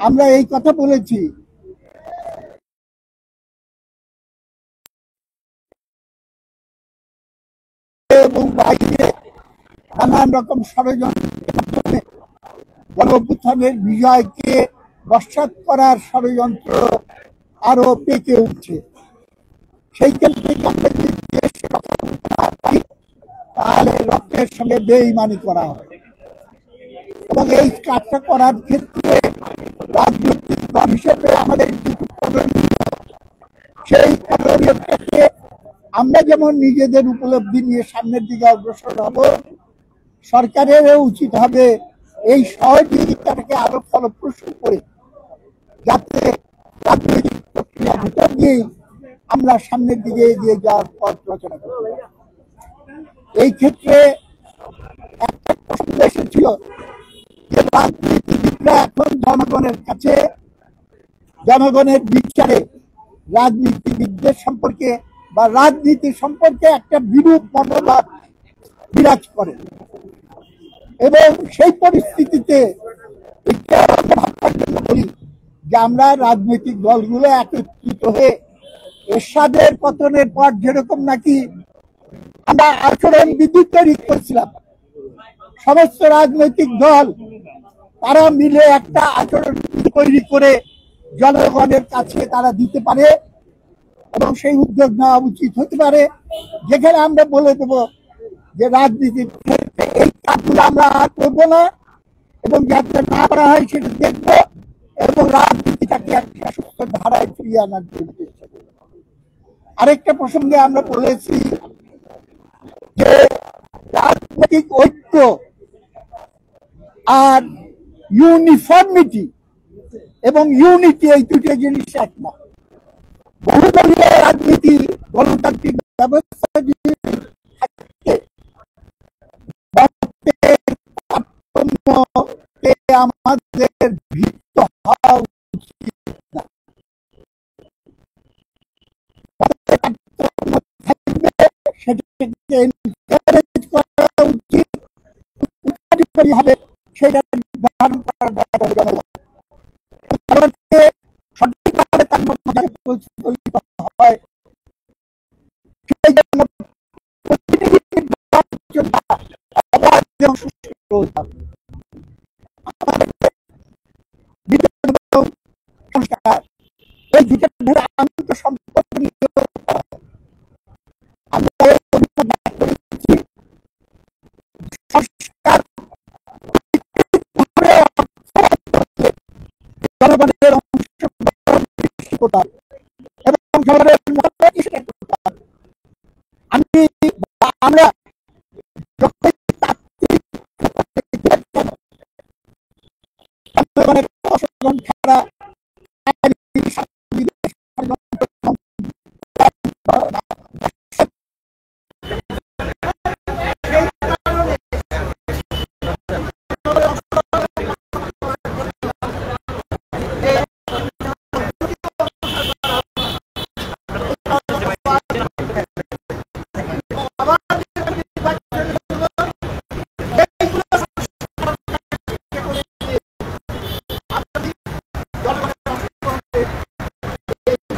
আমরা এই কথা বলেছি এবং বাইরে নানান রকম ষড়যন্ত্রের মাধ্যমে গণঅভ্যুত্থানের বিজয়কে নস্যাৎ করার ষড়যন্ত্র আরো পেকে উঠছে। সেইখান থেকে আমরা যদি দেশ রক্ষা করতে না পারি তাহলে রক্তের সঙ্গে বেইমানি করা হয় এবং এই কাজটা করার ক্ষেত্রে রাজনৈতিক দল হিসেবে আমাদের সেই করণীয়টাকে আমরা যেমন নিজেদের উপলব্ধি নিয়ে সামনের দিকে অগ্রসর হব, সরকারেরও উচিত হবে এই সহযোগিতাটাকে আরো ফলপ্রসূ করে যাতে রাজনৈতিক প্রক্রিয়ার ভিতর দিয়েই আমরা সামনের দিকে এগিয়ে যাওয়ার পথ রচনা করতে পারি। এই ক্ষেত্রে একটা প্রশ্ন এসেছিল যে রাজনীতিবিদরা এখন জনগণের কাছে জনগণের বিচারে রাজনীতিবিদদের সম্পর্কে বা রাজনীতি সম্পর্কে একটা বিরূপ মনোভাব বিরাজ করে এবং সেই পরিস্থিতিতে ভাববার জন্য বলি যে আমরা রাজনৈতিক দলগুলো একত্রিত হয়ে এরশাদের পতনের পর যেরকম নাকি আমরা আচরণ বিধি তৈরি করেছিলাম, সমস্ত রাজনৈতিক দল তারা মিলে একটা আচরণ বিধি তৈরি করে জনগণের কাছে তারা দিতে পারে এবং সেই উদ্যোগ নেওয়া উচিত হতে পারে, যেখানে আমরা বলে দেব যে রাজনীতির ক্ষেত্রে এই কাজগুলো আমরা আর করবো না এবং যাতে না করা হয় সেটা দেখবো এবং রাজনীতিটাকে একটা সুস্থ ধারায় ফিরিয়ে আনার জন্য চেষ্টা করবো। আরেকটা প্রসঙ্গে আমরা বলেছি যে রাজনৈতিক ঐক্য আর ইউনিফর্মিটি এবং ইউনিটি এই দুটো জিনিস এক না। বহুদলীয় রাজনীতি গণতান্ত্রিক ব্যবস্থা আমাদের ভীত হওয়া উচিত না। সেটাকে এনকারেজ করা উচিত হবে, সেটা নির্ধারণ করার দরকার সঠিকভাবে তার মধ্যে প্রতিফলিত হয়। সেই জন্য এই দুটো ধরে আন্তর সম্পর্ক নিয়ে সংস্কার জনগণের অংশগ্রহণ এবং আমরা